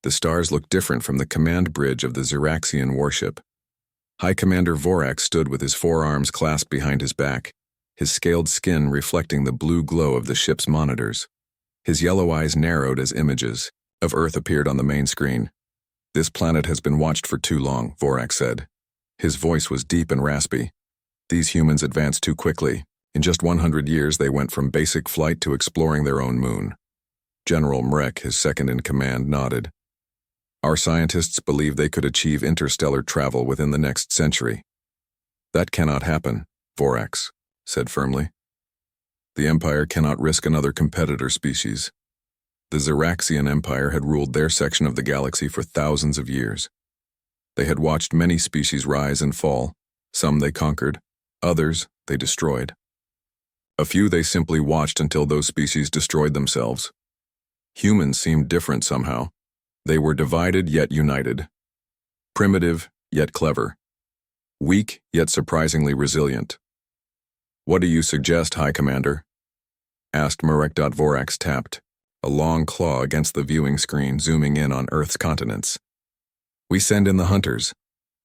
The stars looked different from the command bridge of the Xeraxian warship. High Commander Vorax stood with his forearms clasped behind his back, his scaled skin reflecting the blue glow of the ship's monitors. His yellow eyes narrowed as images of Earth appeared on the main screen. "This planet has been watched for too long," Vorax said. His voice was deep and raspy. "These humans advanced too quickly. In just 100 years, they went from basic flight to exploring their own moon." General Mrek, his second-in-command, nodded. "Our scientists believe they could achieve interstellar travel within the next century." "That cannot happen," Vorax said firmly. "The Empire cannot risk another competitor species." The Xeraxian Empire had ruled their section of the galaxy for thousands of years. They had watched many species rise and fall. Some they conquered, others they destroyed. A few they simply watched until those species destroyed themselves. Humans seemed different somehow. They were divided yet united. Primitive yet clever. Weak yet surprisingly resilient. "What do you suggest, High Commander?" asked Mrek. Vorax tapped, a long claw against the viewing screen zooming in on Earth's continents. "We send in the Hunters."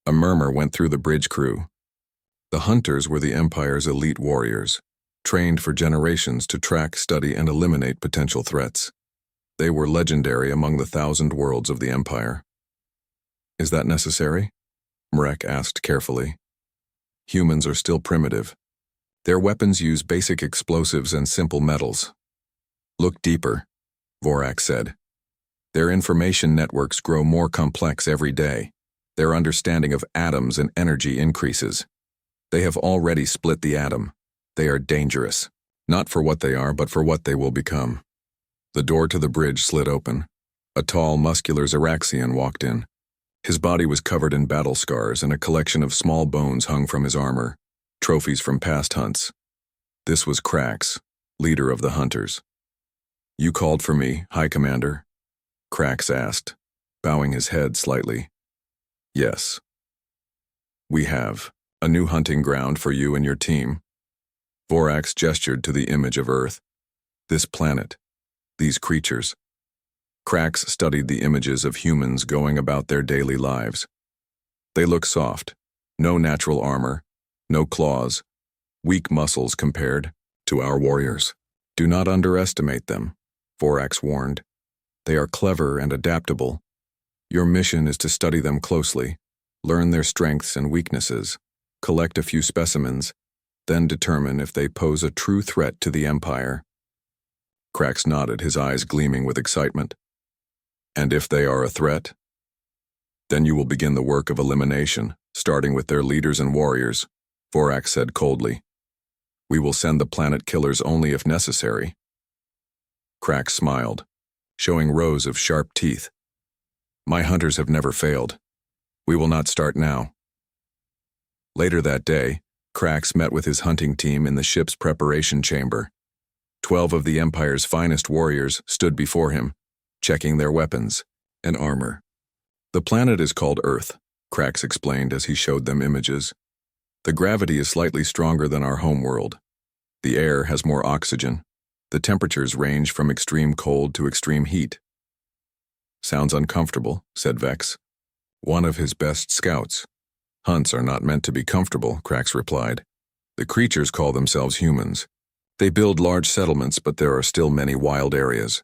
A murmur went through the bridge crew. The Hunters were the Empire's elite warriors, trained for generations to track, study, and eliminate potential threats. They were legendary among the 1,000 worlds of the Empire. "Is that necessary?" Mrek asked carefully. "Humans are still primitive. Their weapons use basic explosives and simple metals." "Look deeper," Vorax said. "Their information networks grow more complex every day. Their understanding of atoms and energy increases. They have already split the atom. They are dangerous, not for what they are, but for what they will become." The door to the bridge slid open. A tall, muscular Xeraxian walked in. His body was covered in battle scars, and a collection of small bones hung from his armor, trophies from past hunts. This was Krax, leader of the Hunters. "You called for me, High Commander?" Krax asked, bowing his head slightly. "Yes. We have a new hunting ground for you and your team." Vorax gestured to the image of Earth. "This planet. These creatures." Krax studied the images of humans going about their daily lives. "They look soft. No natural armor. No claws. Weak muscles compared to our warriors. Do not underestimate them," Vorax warned. "They are clever and adaptable. Your mission is to study them closely, learn their strengths and weaknesses, collect a few specimens, then determine if they pose a true threat to the Empire." Krax nodded, his eyes gleaming with excitement. "And if they are a threat? Then you will begin the work of elimination, starting with their leaders and warriors," Vorax said coldly. "We will send the planet killers only if necessary." Krax smiled, showing rows of sharp teeth. "My hunters have never failed. We will not start now." Later that day, Krax met with his hunting team in the ship's preparation chamber. 12 of the Empire's finest warriors stood before him, checking their weapons and armor. "The planet is called Earth," Krax explained as he showed them images. "The gravity is slightly stronger than our home world. The air has more oxygen. The temperatures range from extreme cold to extreme heat." "Sounds uncomfortable," said Vex, one of his best scouts. "Hunts are not meant to be comfortable," Krax replied. "The creatures call themselves humans. They build large settlements, but there are still many wild areas.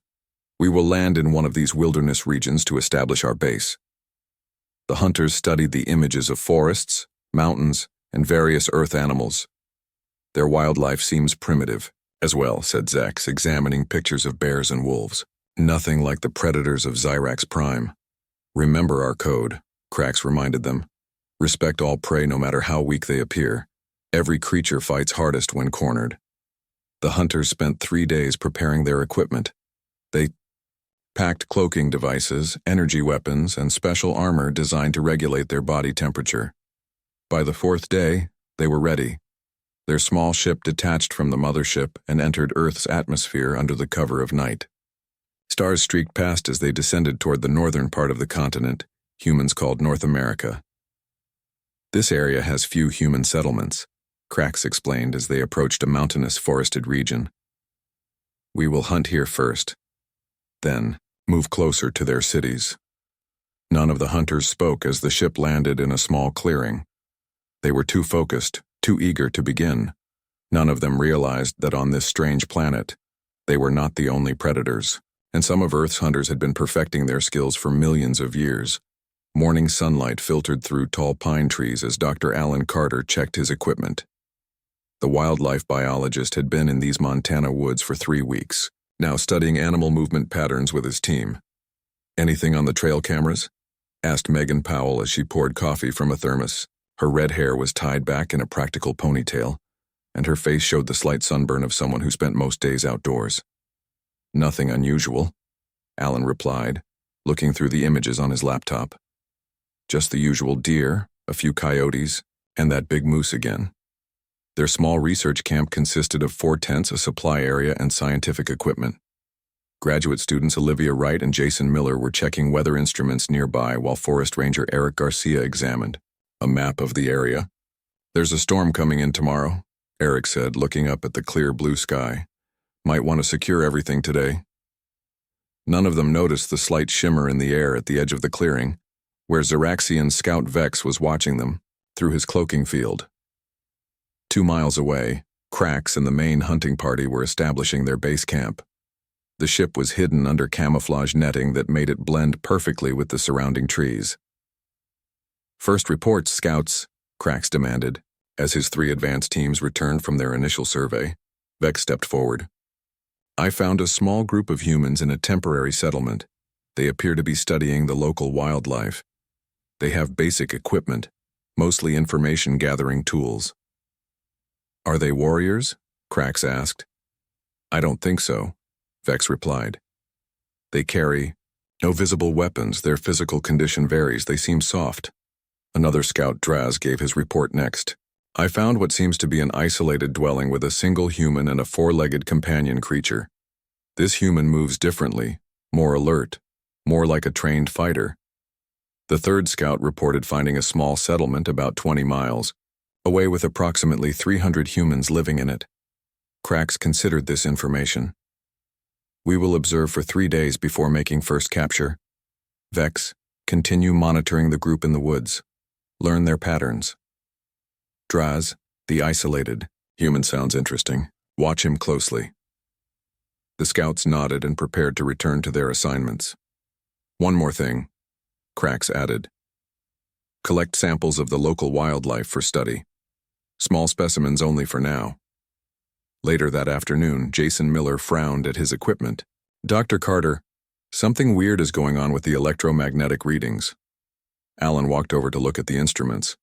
We will land in one of these wilderness regions to establish our base." The Hunters studied the images of forests, mountains, and various Earth animals. "Their wildlife seems primitive as well," said Zex, examining pictures of bears and wolves. "Nothing like the predators of Xyrax Prime. Remember our code," Krax reminded them. "Respect all prey no matter how weak they appear. Every creature fights hardest when cornered." The Hunters spent 3 days preparing their equipment. They packed cloaking devices, energy weapons, and special armor designed to regulate their body temperature. By the 4th day, they were ready. Their small ship detached from the mothership and entered Earth's atmosphere under the cover of night. Stars streaked past as they descended toward the northern part of the continent, humans called North America. "This area has few human settlements," Krax explained as they approached a mountainous forested region. "We will hunt here first, then move closer to their cities." None of the hunters spoke as the ship landed in a small clearing. They were too focused, too eager to begin. None of them realized that on this strange planet, they were not the only predators, and some of Earth's hunters had been perfecting their skills for millions of years. Morning sunlight filtered through tall pine trees as Dr. Alan Carter checked his equipment. The wildlife biologist had been in these Montana woods for 3 weeks, now studying animal movement patterns with his team. "Anything on the trail cameras?" asked Megan Powell as she poured coffee from a thermos. Her red hair was tied back in a practical ponytail, and her face showed the slight sunburn of someone who spent most days outdoors. "Nothing unusual," Alan replied, looking through the images on his laptop. "Just the usual deer, a few coyotes, and that big moose again." Their small research camp consisted of 4 tents, a supply area, and scientific equipment. Graduate students Olivia Wright and Jason Miller were checking weather instruments nearby while Forest Ranger Eric Garcia examined a map of the area. "There's a storm coming in tomorrow," Eric said, looking up at the clear blue sky. "Might want to secure everything today." None of them noticed the slight shimmer in the air at the edge of the clearing, where Xeraxian Scout Vex was watching them through his cloaking field. 2 miles away, Krax and the main hunting party were establishing their base camp. The ship was hidden under camouflage netting that made it blend perfectly with the surrounding trees. "First reports, Scouts," Krax demanded, as his 3 advance teams returned from their initial survey. Vex stepped forward. "I found a small group of humans in a temporary settlement. They appear to be studying the local wildlife. They have basic equipment, mostly information-gathering tools." "Are they warriors?" Krax asked. "I don't think so," Vex replied. "They carry no visible weapons. Their physical condition varies. They seem soft." Another scout, Draz, gave his report next. "I found what seems to be an isolated dwelling with a single human and a 4-legged companion creature. This human moves differently, more alert, more like a trained fighter." The third scout reported finding a small settlement about 20 miles away with approximately 300 humans living in it. Krax considered this information. "We will observe for 3 days before making first capture. Vex, continue monitoring the group in the woods. Learn their patterns. Draz, the isolated human sounds interesting. Watch him closely." The scouts nodded and prepared to return to their assignments. "One more thing," Krax added. "Collect samples of the local wildlife for study. Small specimens only for now." Later that afternoon, Jason Miller frowned at his equipment. "Dr. Carter, something weird is going on with the electromagnetic readings." Alan walked over to look at the instruments.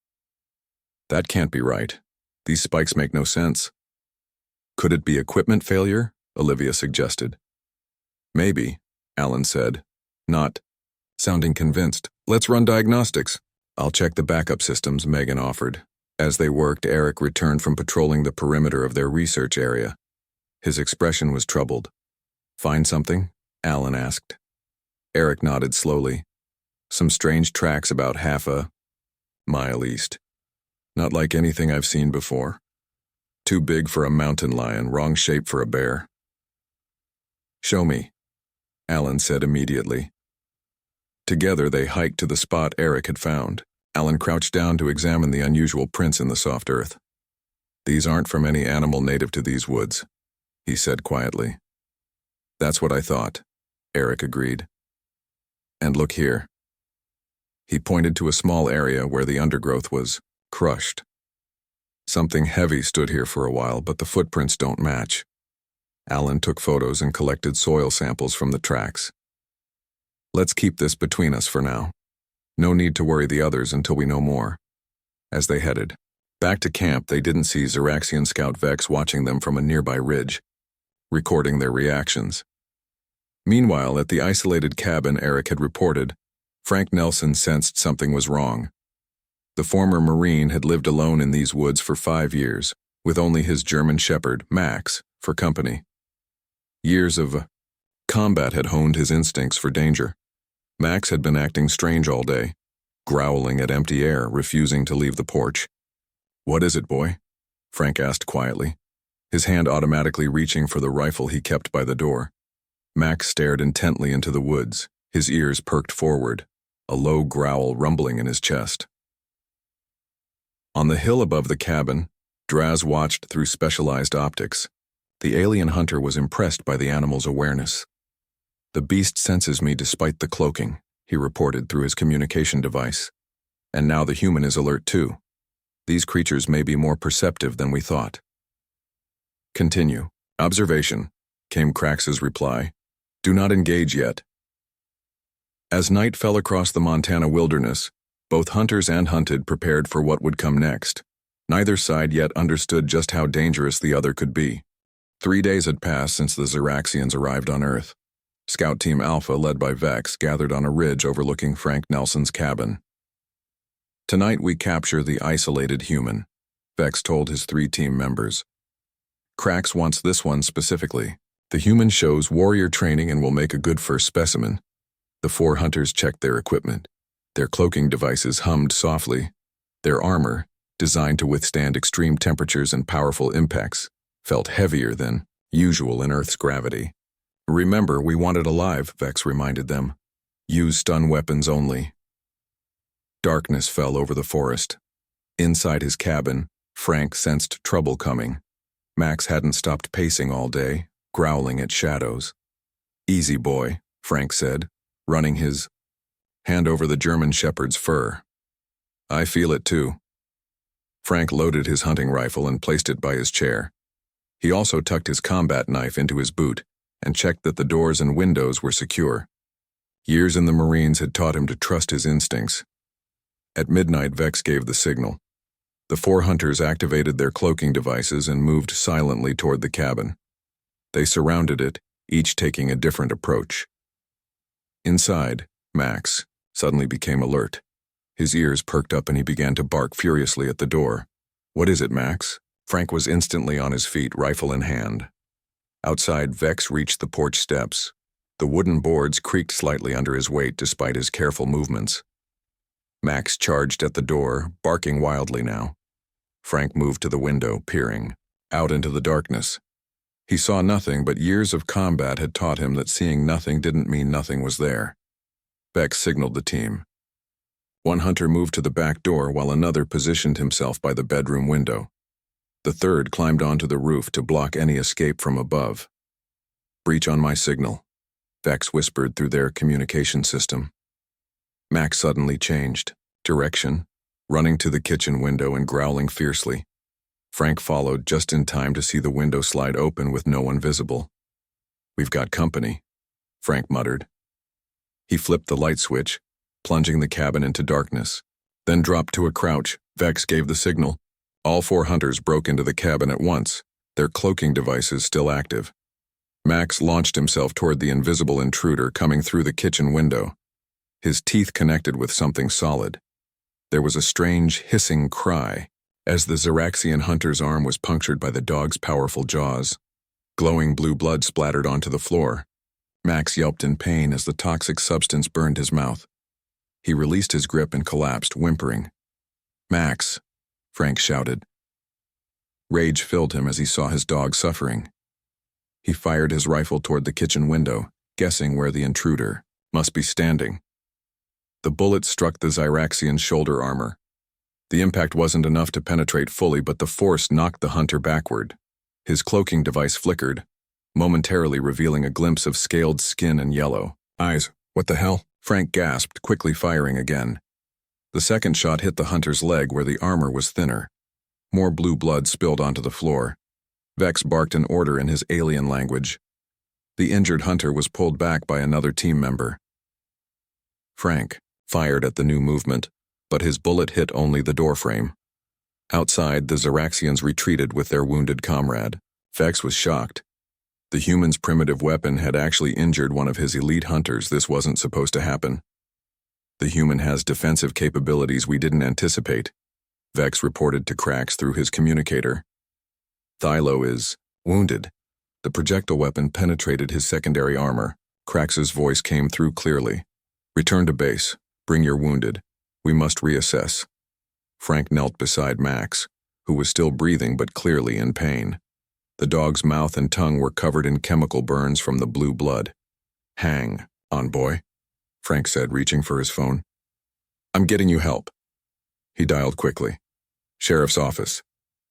"That can't be right. These spikes make no sense." "Could it be equipment failure?" Olivia suggested. "Maybe," Alan said, not sounding convinced. "Let's run diagnostics." "I'll check the backup systems," Megan offered. As they worked, Eric returned from patrolling the perimeter of their research area. His expression was troubled. "Find something?" Alan asked. Eric nodded slowly. "Some strange tracks about half a mile east. Not like anything I've seen before. Too big for a mountain lion, wrong shape for a bear." "Show me," Alan said immediately. Together they hiked to the spot Eric had found. Alan crouched down to examine the unusual prints in the soft earth. "These aren't from any animal native to these woods," he said quietly. "That's what I thought," Eric agreed. "And look here." He pointed to a small area where the undergrowth was crushed. "Something heavy stood here for a while, but the footprints don't match." Alan took photos and collected soil samples from the tracks. "Let's keep this between us for now. No need to worry the others until we know more." As they headed back to camp, they didn't see Xeraxian Scout Vex watching them from a nearby ridge, recording their reactions. Meanwhile, at the isolated cabin Eric had reported, Frank Nelson sensed something was wrong. The former Marine had lived alone in these woods for 5 years, with only his German Shepherd, Max, for company. Years of combat had honed his instincts for danger. Max had been acting strange all day, growling at empty air, refusing to leave the porch. "What is it, boy?" Frank asked quietly, his hand automatically reaching for the rifle he kept by the door. Max stared intently into the woods, his ears perked forward, a low growl rumbling in his chest. On the hill above the cabin, Draz watched through specialized optics. The alien hunter was impressed by the animal's awareness. "The beast senses me despite the cloaking," he reported through his communication device. "And now the human is alert too. These creatures may be more perceptive than we thought." "Continue. Observation," came Krax's reply. "Do not engage yet." As night fell across the Montana wilderness, both hunters and hunted prepared for what would come next. Neither side yet understood just how dangerous the other could be. 3 days had passed since the Xeraxians arrived on Earth. Scout Team Alpha, led by Vex, gathered on a ridge overlooking Frank Nelson's cabin. "Tonight we capture the isolated human," Vex told his 3 team members. "Krax wants this one specifically. The human shows warrior training and will make a good first specimen." The 4 hunters checked their equipment. Their cloaking devices hummed softly. Their armor, designed to withstand extreme temperatures and powerful impacts, felt heavier than usual in Earth's gravity. "Remember, we want it alive," Vex reminded them. "Use stun weapons only." Darkness fell over the forest. Inside his cabin, Frank sensed trouble coming. Max hadn't stopped pacing all day, growling at shadows. "Easy, boy," Frank said, running his hand over the German shepherd's fur. "I feel it too." Frank loaded his hunting rifle and placed it by his chair. He also tucked his combat knife into his boot and checked that the doors and windows were secure. Years in the Marines had taught him to trust his instincts. At midnight, Vex gave the signal. The 4 hunters activated their cloaking devices and moved silently toward the cabin. They surrounded it, each taking a different approach. Inside, Max suddenly became alert. His ears perked up and he began to bark furiously at the door. "What is it, Max?" Frank was instantly on his feet, rifle in hand. Outside, Vex reached the porch steps. The wooden boards creaked slightly under his weight despite his careful movements. Max charged at the door, barking wildly now. Frank moved to the window, peering out into the darkness. He saw nothing, but years of combat had taught him that seeing nothing didn't mean nothing was there. Vex signaled the team. 1 hunter moved to the back door while another positioned himself by the bedroom window. The 3rd climbed onto the roof to block any escape from above. "Breach on my signal," Vex whispered through their communication system. Max suddenly changed direction, running to the kitchen window and growling fiercely. Frank followed just in time to see the window slide open with no one visible. "We've got company," Frank muttered. He flipped the light switch, plunging the cabin into darkness, then dropped to a crouch. Vex gave the signal. All 4 hunters broke into the cabin at once, their cloaking devices still active. Max launched himself toward the invisible intruder coming through the kitchen window. His teeth connected with something solid. There was a strange hissing cry as the Xeraxian hunter's arm was punctured by the dog's powerful jaws. Glowing blue blood splattered onto the floor. Max yelped in pain as the toxic substance burned his mouth. He released his grip and collapsed, whimpering. "Max," Frank shouted. Rage filled him as he saw his dog suffering. He fired his rifle toward the kitchen window, guessing where the intruder must be standing. The bullet struck the Xeraxian's shoulder armor. The impact wasn't enough to penetrate fully, but the force knocked the hunter backward. His cloaking device flickered, momentarily revealing a glimpse of scaled skin and yellow eyes. "What the hell?" Frank gasped, quickly firing again. The second shot hit the hunter's leg where the armor was thinner. More blue blood spilled onto the floor. Vex barked an order in his alien language. The injured hunter was pulled back by another team member. Frank fired at the new movement, but his bullet hit only the doorframe. Outside, the Xeraxians retreated with their wounded comrade. Vex was shocked. The human's primitive weapon had actually injured one of his elite hunters. This wasn't supposed to happen. "The human has defensive capabilities we didn't anticipate," Vex reported to Krax through his communicator. "Thylo is wounded." The projectile weapon penetrated his secondary armor. Krax's voice came through clearly. "Return to base. Bring your wounded. We must reassess." Frank knelt beside Max, who was still breathing but clearly in pain. The dog's mouth and tongue were covered in chemical burns from the blue blood. "Hang on, boy," Frank said, reaching for his phone. I'm getting you help. He dialed quickly. Sheriff's office.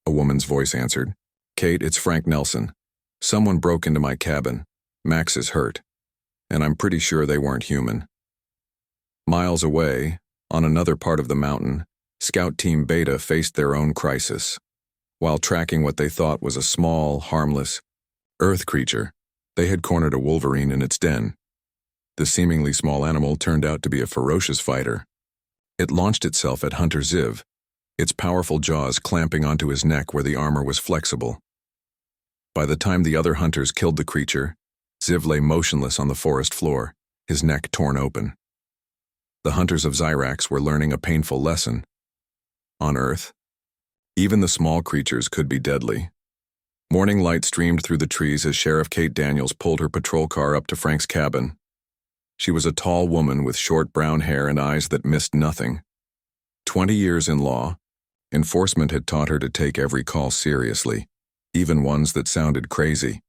A woman's voice answered. Kate, it's Frank Nelson. Someone broke into my cabin. Max is hurt. And I'm pretty sure they weren't human. Miles away, on another part of the mountain, Scout Team Beta faced their own crisis. While tracking what they thought was a small, harmless Earth creature, they had cornered a wolverine in its den. The seemingly small animal turned out to be a ferocious fighter. It launched itself at Hunter Ziv, its powerful jaws clamping onto his neck where the armor was flexible. By the time the other hunters killed the creature, Ziv lay motionless on the forest floor, his neck torn open. The hunters of Zyrax were learning a painful lesson. On Earth, even the small creatures could be deadly. Morning light streamed through the trees as Sheriff Kate Daniels pulled her patrol car up to Frank's cabin. She was a tall woman with short brown hair and eyes that missed nothing. 20 years in law, enforcement had taught her to take every call seriously, even ones that sounded crazy.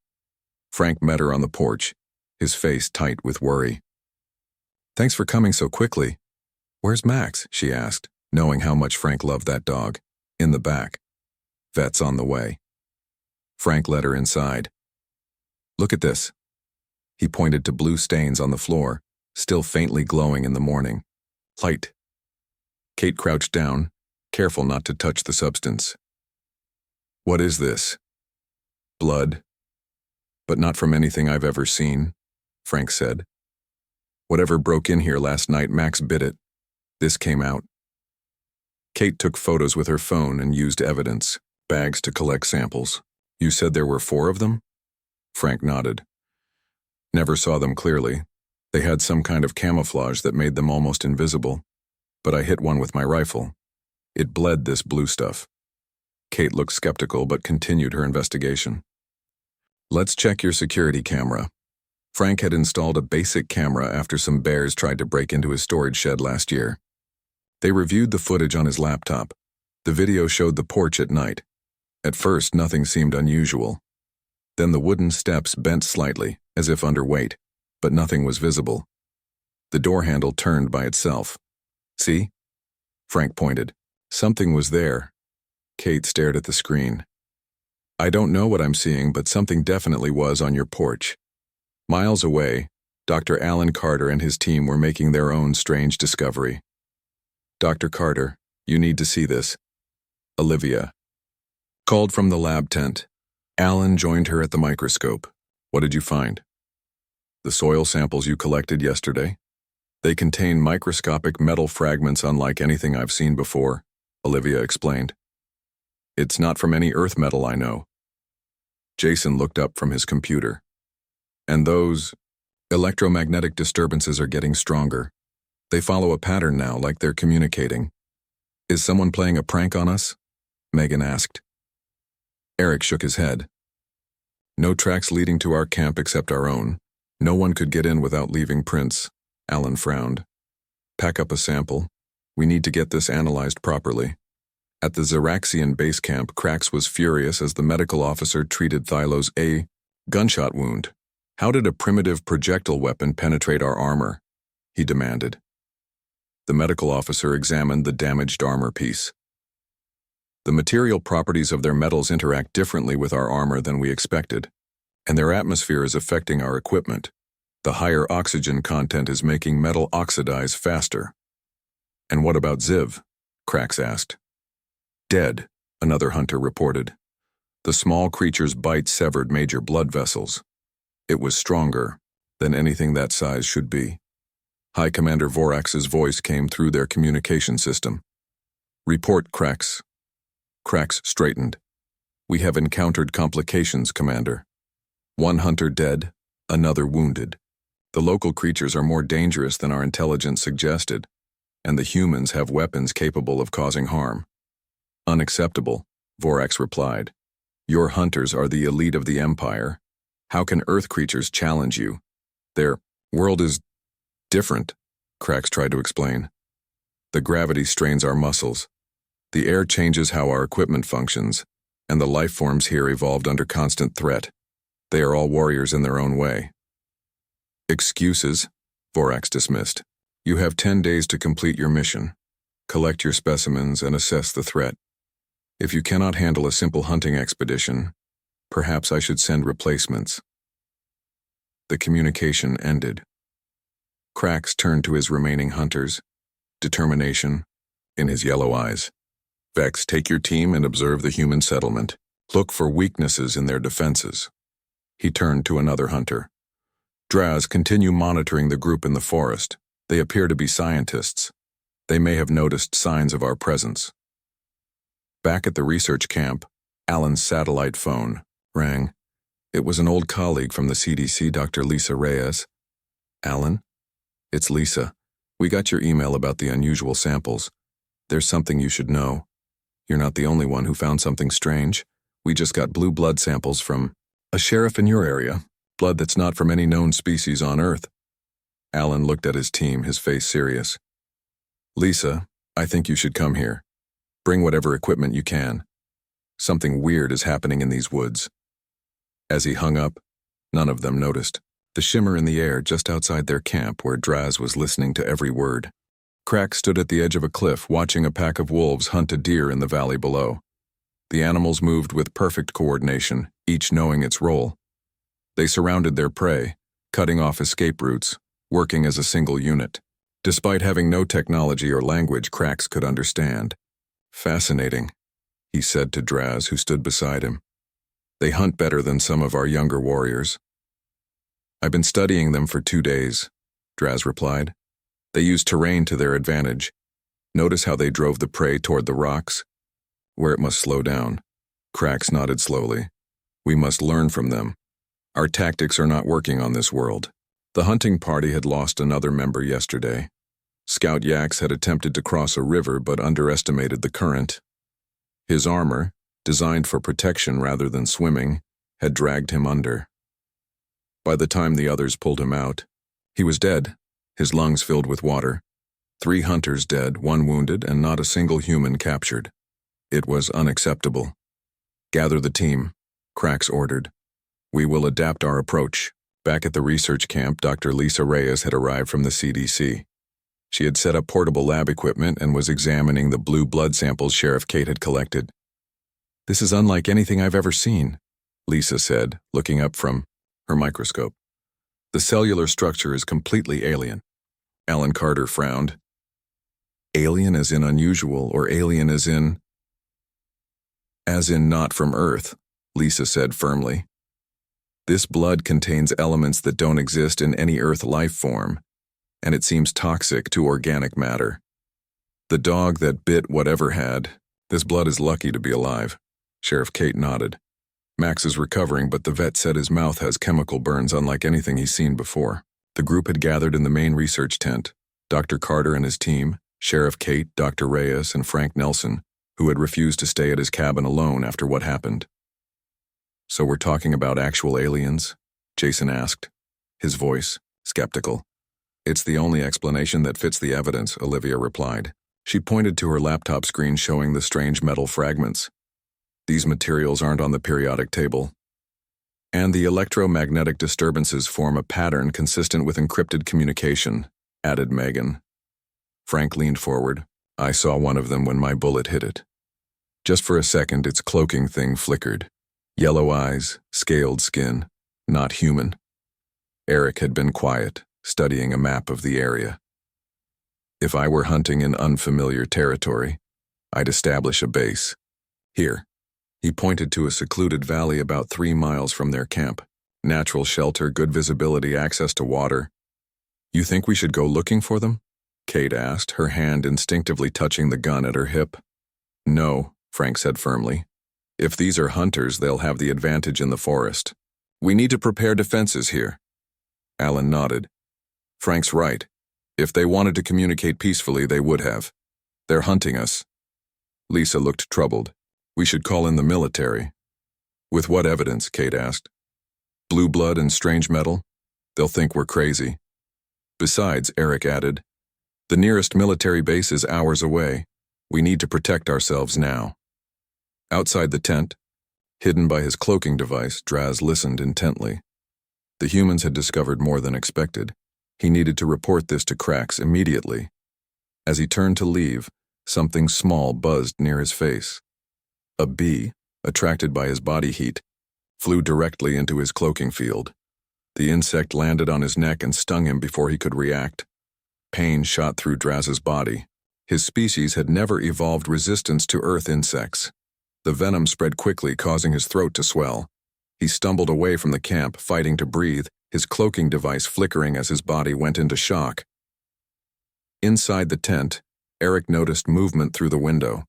Frank met her on the porch, his face tight with worry. Thanks for coming so quickly. Where's Max? She asked, knowing how much Frank loved that dog. In the back. Vet's on the way. Frank led her inside. Look at this. He pointed to blue stains on the floor, still faintly glowing in the morning. Light. Kate crouched down, careful not to touch the substance. What is this? Blood. But not from anything I've ever seen, Frank said. Whatever broke in here last night, Max bit it. This came out. Kate took photos with her phone and used evidence, bags to collect samples. You said there were 4 of them? Frank nodded. Never saw them clearly. They had some kind of camouflage that made them almost invisible. But I hit one with my rifle. It bled this blue stuff. Kate looked skeptical but continued her investigation. Let's check your security camera. Frank had installed a basic camera after some bears tried to break into his storage shed last year. They reviewed the footage on his laptop. The video showed the porch at night. At first, nothing seemed unusual. Then the wooden steps bent slightly, as if under weight, but nothing was visible. The door handle turned by itself. See? Frank pointed. Something was there. Kate stared at the screen. I don't know what I'm seeing, but something definitely was on your porch. Miles away, Dr. Alan Carter and his team were making their own strange discovery. Dr. Carter, you need to see this. Olivia. Called from the lab tent. Alan joined her at the microscope. What did you find? The soil samples you collected yesterday. They contain microscopic metal fragments unlike anything I've seen before, Olivia explained. It's not from any earth metal I know. Jason looked up from his computer. And those electromagnetic disturbances are getting stronger. They follow a pattern now, like they're communicating. Is someone playing a prank on us? Megan asked. Eric shook his head. No tracks leading to our camp except our own. No one could get in without leaving prints. Alan frowned. Pack up a sample. We need to get this analyzed properly. At the Zyraxian base camp, Krax was furious as the medical officer treated Thylo's gunshot wound. How did a primitive projectile weapon penetrate our armor? He demanded. The medical officer examined the damaged armor piece. The material properties of their metals interact differently with our armor than we expected, and their atmosphere is affecting our equipment. The higher oxygen content is making metal oxidize faster. And what about Ziv? Krax asked. Dead, another hunter reported. The small creature's bite severed major blood vessels. It was stronger than anything that size should be. High Commander Vorax's voice came through their communication system. Report, Krax. Krax straightened. We have encountered complications, Commander. 1 hunter dead, another wounded. The local creatures are more dangerous than our intelligence suggested, and the humans have weapons capable of causing harm. Unacceptable, Vorax replied. Your hunters are the elite of the Empire. How can Earth creatures challenge you? Their world is different, Krax tried to explain. The gravity strains our muscles. The air changes how our equipment functions, and the life forms here evolved under constant threat. They are all warriors in their own way. Excuses, Vorax dismissed. You have 10 days to complete your mission. Collect your specimens and assess the threat. If you cannot handle a simple hunting expedition, perhaps I should send replacements." The communication ended. Krax turned to his remaining hunters, determination in his yellow eyes. "Vex, take your team and observe the human settlement. Look for weaknesses in their defenses." He turned to another hunter. "Draz, continue monitoring the group in the forest. They appear to be scientists. They may have noticed signs of our presence." Back at the research camp, Alan's satellite phone rang. It was an old colleague from the CDC, Dr. Lisa Reyes. "Alan? It's Lisa. We got your email about the unusual samples. There's something you should know. You're not the only one who found something strange. We just got blue blood samples from a sheriff in your area. Blood that's not from any known species on Earth." Alan looked at his team, his face serious. "Lisa, I think you should come here. Bring whatever equipment you can. Something weird is happening in these woods." As he hung up, none of them noticed the shimmer in the air just outside their camp where Draz was listening to every word. Krax stood at the edge of a cliff watching a pack of wolves hunt a deer in the valley below. The animals moved with perfect coordination, each knowing its role. They surrounded their prey, cutting off escape routes, working as a single unit. Despite having no technology or language Krax could understand. "Fascinating," he said to Draz, who stood beside him. "They hunt better than some of our younger warriors." "I've been studying them for 2 days," Draz replied. "They use terrain to their advantage. Notice how they drove the prey toward the rocks, where it must slow down." Krax nodded slowly. "We must learn from them. Our tactics are not working on this world." The hunting party had lost another member yesterday. Scout Yax had attempted to cross a river but underestimated the current. His armor, designed for protection rather than swimming, had dragged him under. By the time the others pulled him out, he was dead, his lungs filled with water. 3 hunters dead, 1 wounded, and not a single human captured. It was unacceptable. "Gather the team," Krax ordered. "We will adapt our approach." Back at the research camp, Dr. Lisa Reyes had arrived from the CDC. She had set up portable lab equipment and was examining the blue blood samples Sheriff Kate had collected. "This is unlike anything I've ever seen," Lisa said, looking up from her microscope. "The cellular structure is completely alien." Alan Carter frowned. "Alien as in unusual, or alien as in..." "As in not from Earth," Lisa said firmly. "This blood contains elements that don't exist in any Earth life form, and it seems toxic to organic matter. The dog that bit whatever had, this blood is lucky to be alive." Sheriff Kate nodded. "Max is recovering, but the vet said his mouth has chemical burns unlike anything he's seen before." The group had gathered in the main research tent, Dr. Carter and his team, Sheriff Kate, Dr. Reyes, and Frank Nelson, who had refused to stay at his cabin alone after what happened. "So we're talking about actual aliens?" Jason asked, his voice skeptical. "It's the only explanation that fits the evidence," Olivia replied. She pointed to her laptop screen showing the strange metal fragments. "These materials aren't on the periodic table. And the electromagnetic disturbances form a pattern consistent with encrypted communication," added Megan. Frank leaned forward. "I saw one of them when my bullet hit it. Just for a second, its cloaking thing flickered. Yellow eyes, scaled skin, not human." Eric had been quiet, studying a map of the area. "If I were hunting in unfamiliar territory, I'd establish a base. Here." He pointed to a secluded valley about 3 miles from their camp. "Natural shelter, good visibility, access to water." "You think we should go looking for them?" Kate asked, her hand instinctively touching the gun at her hip. "No," Frank said firmly. "If these are hunters, they'll have the advantage in the forest. We need to prepare defenses here." Alan nodded. "Frank's right. If they wanted to communicate peacefully, they would have. They're hunting us." Lisa looked troubled. "We should call in the military." "With what evidence?" Kate asked. "Blue blood and strange metal? They'll think we're crazy." "Besides," Eric added, "the nearest military base is hours away. We need to protect ourselves now." Outside the tent, hidden by his cloaking device, Draz listened intently. The humans had discovered more than expected. He needed to report this to Krax immediately. As he turned to leave, Something small buzzed near his face. A bee, attracted by his body heat, flew directly into his cloaking field. The insect landed on his neck and stung him before he could react. Pain shot through Draz's body. His species had never evolved resistance to earth insects. The venom spread quickly, causing his throat to swell. He stumbled away from the camp, fighting to breathe, his cloaking device flickering as his body went into shock. Inside the tent, Eric noticed movement through the window.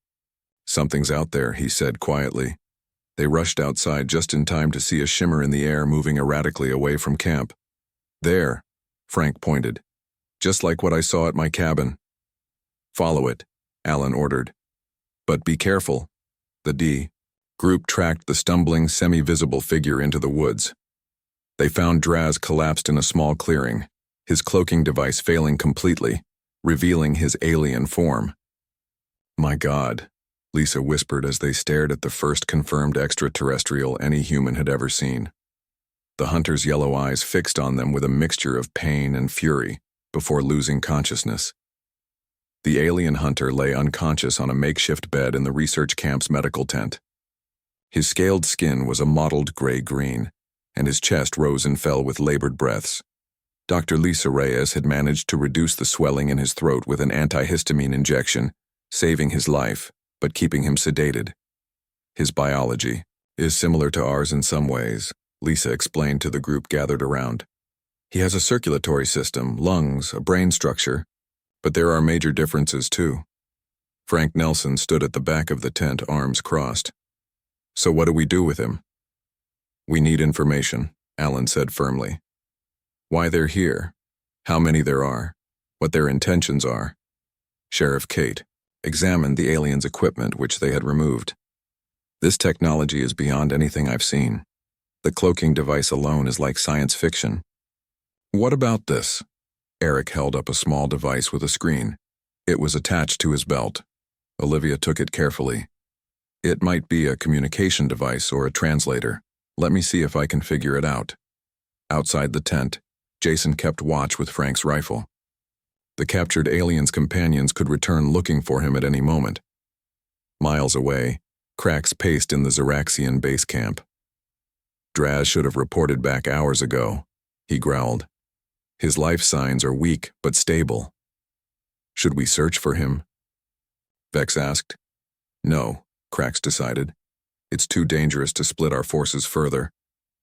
"Something's out there," he said quietly. They rushed outside just in time to see a shimmer in the air moving erratically away from camp. "There," Frank pointed. "Just like what I saw at my cabin." "Follow it," Alan ordered. "But be careful." The D group tracked the stumbling, semi-visible figure into the woods. They found Draz collapsed in a small clearing, his cloaking device failing completely, revealing his alien form. "My God," Lisa whispered as they stared at the first confirmed extraterrestrial any human had ever seen. The hunter's yellow eyes fixed on them with a mixture of pain and fury before losing consciousness. The alien hunter lay unconscious on a makeshift bed in the research camp's medical tent. His scaled skin was a mottled gray-green, and his chest rose and fell with labored breaths. Dr. Lisa Reyes had managed to reduce the swelling in his throat with an antihistamine injection, saving his life, but keeping him sedated. "His biology is similar to ours in some ways," Lisa explained to the group gathered around. "He has a circulatory system, lungs, a brain structure, but there are major differences too." Frank Nelson stood at the back of the tent, arms crossed. "So what do we do with him?" "We need information," Alan said firmly. "Why they're here, how many there are, what their intentions are." Sheriff Kate examined the aliens' equipment which they had removed. "This technology is beyond anything I've seen. The cloaking device alone is like science fiction." "What about this?" Eric held up a small device with a screen. It was attached to his belt. Olivia took it carefully. "It might be a communication device or a translator. Let me see if I can figure it out." Outside the tent, Jason kept watch with Frank's rifle. The captured alien's companions could return looking for him at any moment. Miles away, cracks paced in the Xeraxian base camp. "Draz should have reported back hours ago," he growled. "His life signs are weak but stable." "Should we search for him?" Vex asked. "No," Cracks decided. "It's too dangerous to split our forces further.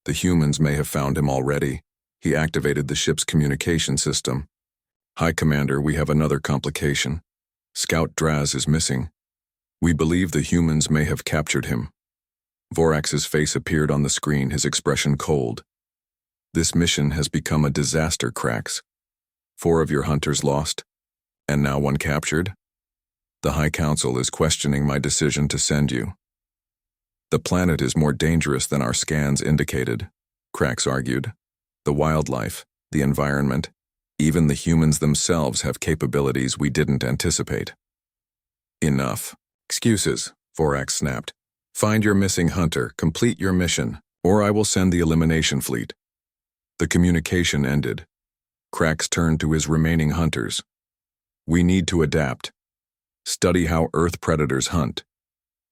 The humans may have found him already." He activated the ship's communication system. "High Commander, we have another complication. Scout Draz is missing. We believe the humans may have captured him." Vorax's face appeared on the screen, his expression cold. "This mission has become a disaster, Cracks. 4 of your hunters lost, and now 1 captured. The High Council is questioning my decision to send you." "The planet is more dangerous than our scans indicated," Cracks argued. "The wildlife, the environment, even the humans themselves have capabilities we didn't anticipate." "Enough. Excuses," Vorax snapped. "Find your missing hunter, complete your mission, or I will send the elimination fleet." The communication ended. Cracks turned to his remaining hunters. "We need to adapt. Study how Earth predators hunt.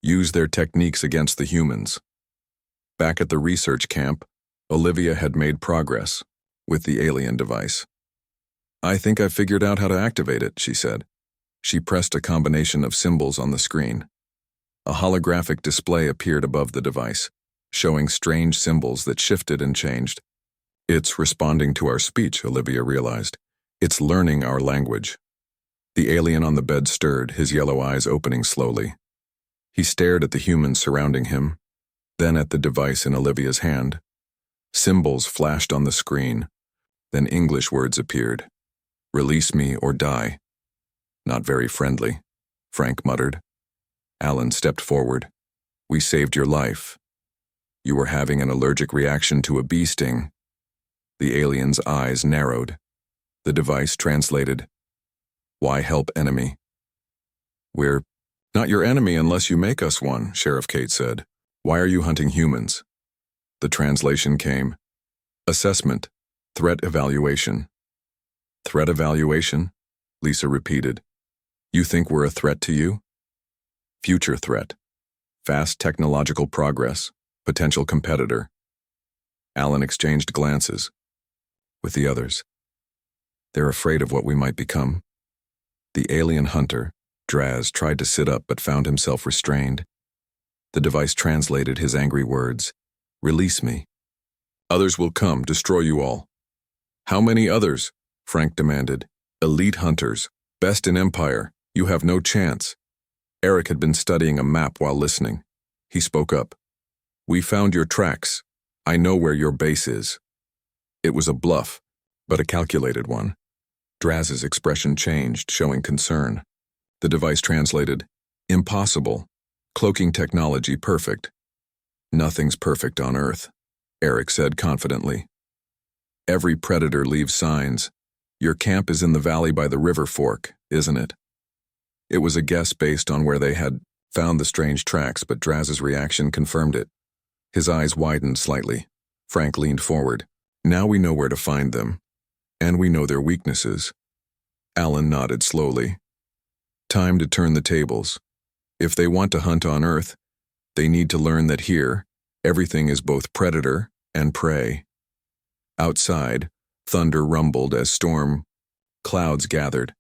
Use their techniques against the humans." Back at the research camp, Olivia had made progress with the alien device. "I think I've figured out how to activate it," she said. She pressed a combination of symbols on the screen. A holographic display appeared above the device, showing strange symbols that shifted and changed. "It's responding to our speech," Olivia realized. "It's learning our language." The alien on the bed stirred, his yellow eyes opening slowly. He stared at the humans surrounding him, then at the device in Olivia's hand. Symbols flashed on the screen, then English words appeared. "Release me or die." "Not very friendly," Frank muttered. Alan stepped forward. "We saved your life. You were having an allergic reaction to a bee sting." The alien's eyes narrowed. The device translated, "Why help enemy?" "We're not your enemy unless you make us one," Sheriff Kate said. "Why are you hunting humans?" The translation came, "Assessment, threat evaluation." "Threat evaluation?" Lisa repeated. You think we're a threat to you? Future threat. Fast technological progress. Potential competitor. Alan exchanged glances with the others. They're afraid of what we might become. The alien hunter, Draz, tried to sit up but found himself restrained. The device translated his angry words. Release me. Others will come, destroy you all. How many others? Frank demanded. Elite hunters, best in Empire, you have no chance. Eric had been studying a map while listening. He spoke up. We found your tracks. I know where your base is. It was a bluff, but a calculated one. Draz's expression changed, showing concern. The device translated, impossible. Cloaking technology perfect. Nothing's perfect on Earth, Eric said confidently. Every predator leaves signs. Your camp is in the valley by the river fork, isn't it? It was a guess based on where they had found the strange tracks, but Draz's reaction confirmed it. His eyes widened slightly. Frank leaned forward. Now we know where to find them. And we know their weaknesses. Alan nodded slowly. Time to turn the tables. If they want to hunt on Earth, they need to learn that here, everything is both predator and prey. Outside, thunder rumbled as storm clouds gathered.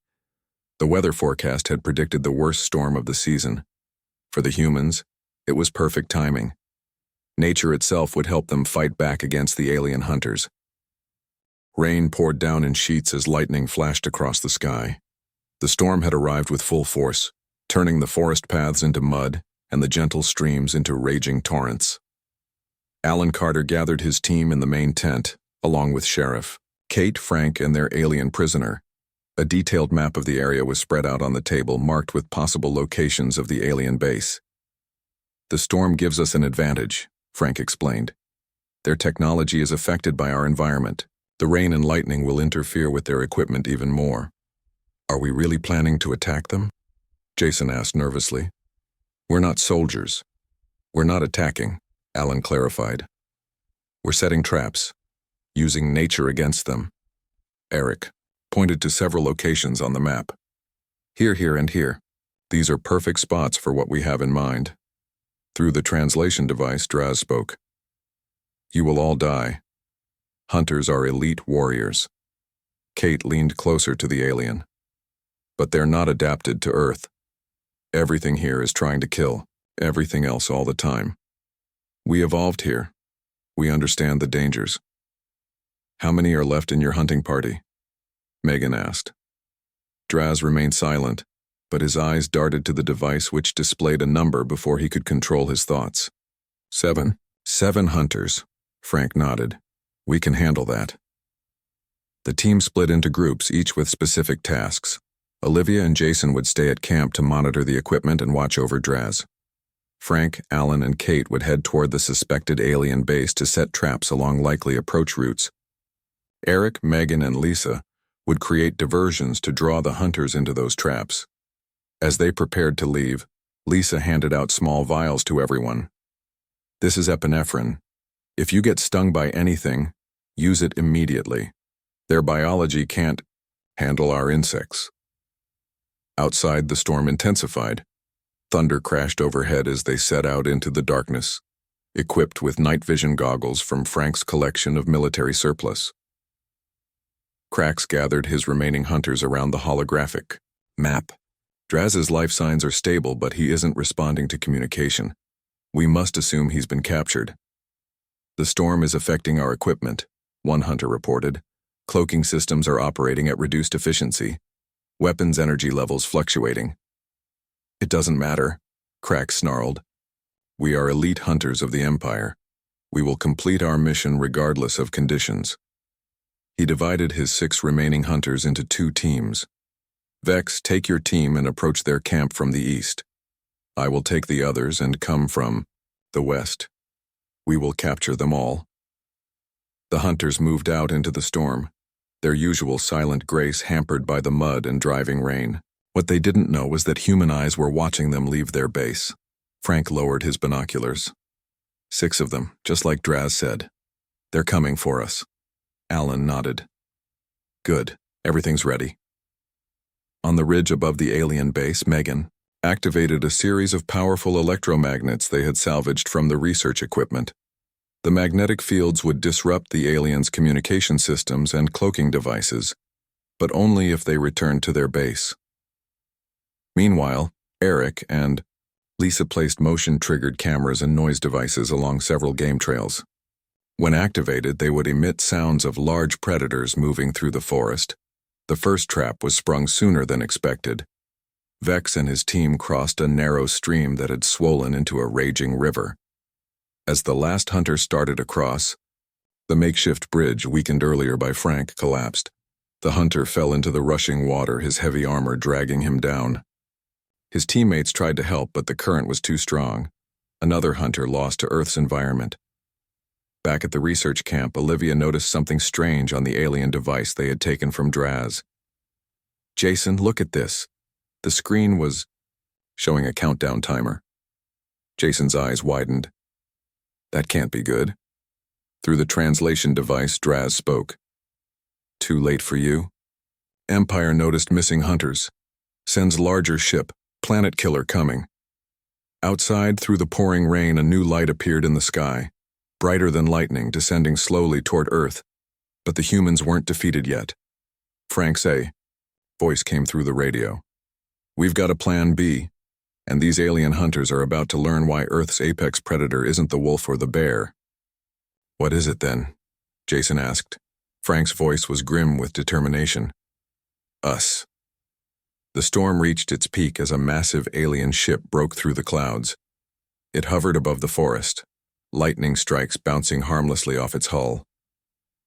The weather forecast had predicted the worst storm of the season. For the humans, it was perfect timing. Nature itself would help them fight back against the alien hunters. Rain poured down in sheets as lightning flashed across the sky. The storm had arrived with full force, turning the forest paths into mud and the gentle streams into raging torrents. Alan Carter gathered his team in the main tent, along with Sheriff, Kate, Frank, and their alien prisoner. A detailed map of the area was spread out on the table, marked with possible locations of the alien base. The storm gives us an advantage, Frank explained. Their technology is affected by our environment. The rain and lightning will interfere with their equipment even more. Are we really planning to attack them? Jason asked nervously. We're not soldiers. We're not attacking, Alan clarified. We're setting traps, using nature against them. Eric pointed to several locations on the map. Here, here, and here. These are perfect spots for what we have in mind. Through the translation device, Draz spoke. You will all die. Hunters are elite warriors. Kate leaned closer to the alien. But they're not adapted to Earth. Everything here is trying to kill everything else all the time. We evolved here. We understand the dangers. How many are left in your hunting party? Megan asked. Draz remained silent, but his eyes darted to the device which displayed a number before he could control his thoughts. 7. 7 hunters. Frank nodded. We can handle that. The team split into groups, each with specific tasks. Olivia and Jason would stay at camp to monitor the equipment and watch over Draz. Frank, Alan, and Kate would head toward the suspected alien base to set traps along likely approach routes. Eric, Megan, and Lisa would create diversions to draw the hunters into those traps. As they prepared to leave, Lisa handed out small vials to everyone. This is epinephrine. If you get stung by anything, use it immediately. Their biology can't handle our insects. Outside, the storm intensified. Thunder crashed overhead as they set out into the darkness, equipped with night vision goggles from Frank's collection of military surplus. Krax gathered his remaining hunters around the holographic map. Draz's life signs are stable, but he isn't responding to communication. We must assume he's been captured. The storm is affecting our equipment, one hunter reported. Cloaking systems are operating at reduced efficiency. Weapons energy levels fluctuating. It doesn't matter, Krax snarled. We are elite hunters of the Empire. We will complete our mission regardless of conditions. He divided his 6 remaining hunters into 2 teams. Vex, take your team and approach their camp from the east. I will take the others and come from the west. We will capture them all. The hunters moved out into the storm, their usual silent grace hampered by the mud and driving rain. What they didn't know was that human eyes were watching them leave their base. Frank lowered his binoculars. 6 of them, just like Draz said. They're coming for us. Alan nodded. Good, everything's ready. On the ridge above the alien base, Megan activated a series of powerful electromagnets they had salvaged from the research equipment. The magnetic fields would disrupt the aliens' communication systems and cloaking devices, but only if they returned to their base. Meanwhile, Eric and Lisa placed motion-triggered cameras and noise devices along several game trails. When activated, they would emit sounds of large predators moving through the forest. The first trap was sprung sooner than expected. Vex and his team crossed a narrow stream that had swollen into a raging river. As the last hunter started across, the makeshift bridge, weakened earlier by Frank, collapsed. The hunter fell into the rushing water, his heavy armor dragging him down. His teammates tried to help, but the current was too strong. Another hunter lost to Earth's environment. Back at the research camp, Olivia noticed something strange on the alien device they had taken from Draz. "Jason, look at this." The screen was showing a countdown timer. Jason's eyes widened. "That can't be good." Through the translation device, Draz spoke. "Too late for you." Empire noticed missing hunters. "Sends larger ship. Planet killer coming." Outside, through the pouring rain, a new light appeared in the sky, brighter than lightning, descending slowly toward Earth. But the humans weren't defeated yet. "Frank's A." Voice came through the radio. "We've got a plan B, and these alien hunters are about to learn why Earth's apex predator isn't the wolf or the bear." "What is it then?" Jason asked. Frank's voice was grim with determination. "Us." The storm reached its peak as a massive alien ship broke through the clouds. It hovered above the forest, lightning strikes bouncing harmlessly off its hull.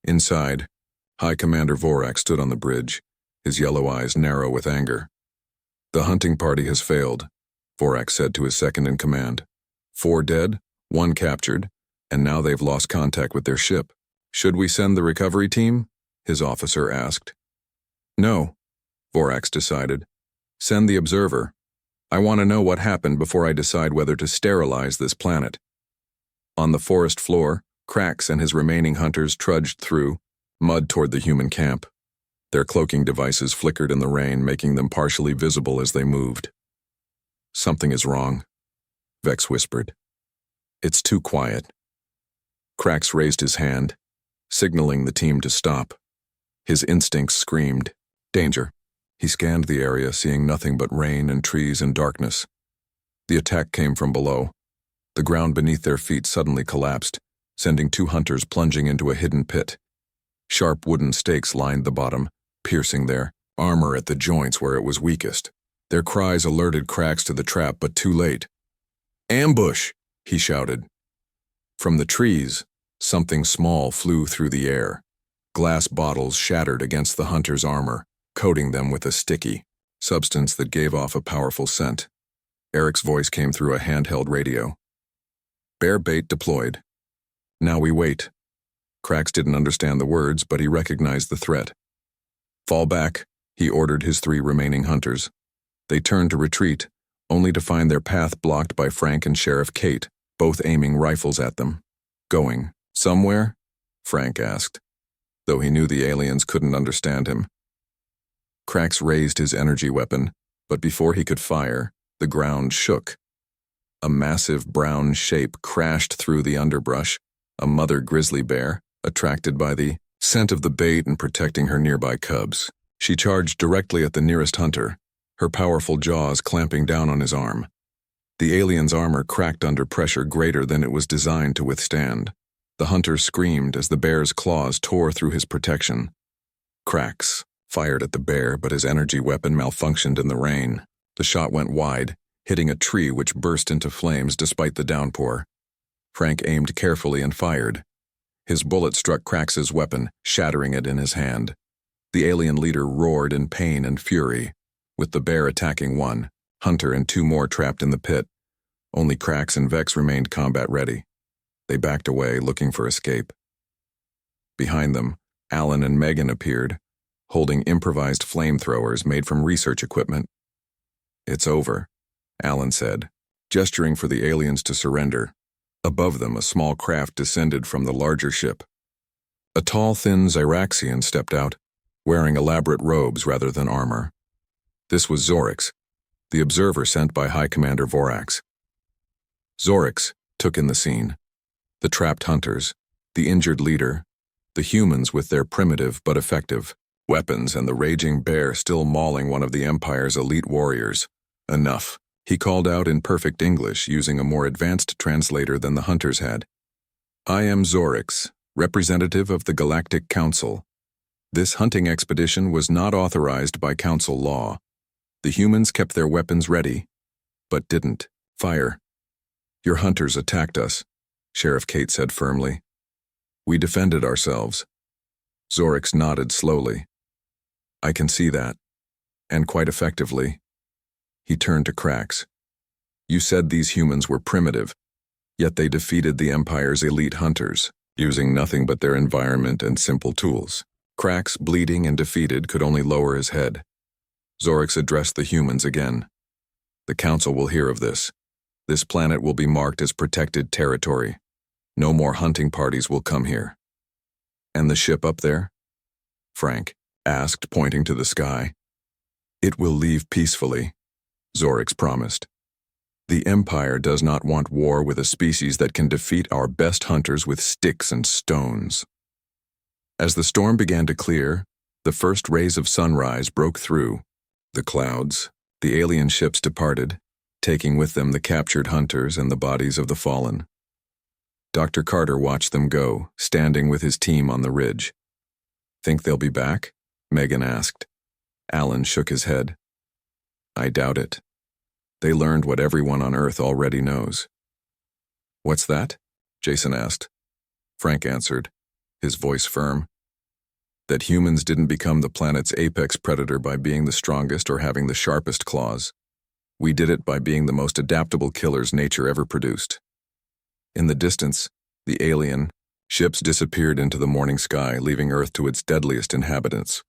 Inside, High Commander Vorak stood on the bridge, his yellow eyes narrow with anger. "The hunting party has failed," Vorak said to his second-in-command. 4 dead, 1 captured, and now they've lost contact with their ship. "Should we send the recovery team?" his officer asked. "No," Vorax decided. "Send the observer. I want to know what happened before I decide whether to sterilize this planet." On the forest floor, Krax and his remaining hunters trudged through mud toward the human camp. Their cloaking devices flickered in the rain, making them partially visible as they moved. "Something is wrong," Vex whispered. "It's too quiet." Krax raised his hand, signaling the team to stop. His instincts screamed, "Danger." He scanned the area, seeing nothing but rain and trees and darkness. The attack came from below. The ground beneath their feet suddenly collapsed, sending 2 hunters plunging into a hidden pit. Sharp wooden stakes lined the bottom, piercing their armor at the joints where it was weakest. Their cries alerted Krax to the trap, but too late. "Ambush!" he shouted. From the trees, something small flew through the air. Glass bottles shattered against the hunter's armor, coating them with a sticky substance that gave off a powerful scent. Eric's voice came through a handheld radio. "Bear bait deployed. Now we wait." Krax didn't understand the words, but he recognized the threat. "Fall back," he ordered his 3 remaining hunters. They turned to retreat, only to find their path blocked by Frank and Sheriff Kate, both aiming rifles at them. "Going somewhere?" Frank asked, though he knew the aliens couldn't understand him. Krax raised his energy weapon, but before he could fire, the ground shook. A massive brown shape crashed through the underbrush, a mother grizzly bear, attracted by the scent of the bait and protecting her nearby cubs. She charged directly at the nearest hunter, her powerful jaws clamping down on his arm. The alien's armor cracked under pressure greater than it was designed to withstand. The hunter screamed as the bear's claws tore through his protection. Krax fired at the bear, but his energy weapon malfunctioned in the rain. The shot went wide, hitting a tree which burst into flames despite the downpour. Frank aimed carefully and fired. His bullet struck Krax's weapon, shattering it in his hand. The alien leader roared in pain and fury, with the bear attacking 1, Hunter and 2 more trapped in the pit. Only Krax and Vex remained combat-ready. They backed away, looking for escape. Behind them, Alan and Megan appeared, holding improvised flamethrowers made from research equipment. "It's over," Alan said, gesturing for the aliens to surrender. Above them, a small craft descended from the larger ship. A tall, thin Zyraxian stepped out, wearing elaborate robes rather than armor. This was Zorix, the observer sent by High Commander Vorax. Zorix took in the scene. The trapped hunters, the injured leader, the humans with their primitive but effective weapons, and the raging bear still mauling one of the Empire's elite warriors. Enough, he called out in perfect English using a more advanced translator than the hunters had. I am Zorix, representative of the Galactic Council. This hunting expedition was not authorized by Council law. The humans kept their weapons ready, but didn't fire. Your hunters attacked us, Sheriff Kate said firmly. We defended ourselves. Zorix nodded slowly. I can see that, and quite effectively. He turned to Krax. You said these humans were primitive, yet they defeated the Empire's elite hunters, using nothing but their environment and simple tools. Krax, bleeding and defeated, could only lower his head. Zorix addressed the humans again. The Council will hear of this. This planet will be marked as protected territory. No more hunting parties will come here. And the ship up there? Frank asked, pointing to the sky. It will leave peacefully, Zorix promised. The Empire does not want war with a species that can defeat our best hunters with sticks and stones. As the storm began to clear, the first rays of sunrise broke through the clouds. The alien ships departed, taking with them the captured hunters and the bodies of the fallen. Dr. Carter watched them go, standing with his team on the ridge. Think they'll be back? Megan asked. Alan shook his head. I doubt it. They learned what everyone on Earth already knows. What's that? Jason asked. Frank answered, his voice firm. That humans didn't become the planet's apex predator by being the strongest or having the sharpest claws. We did it by being the most adaptable killers nature ever produced. In the distance, the alien ships disappeared into the morning sky, leaving Earth to its deadliest inhabitants.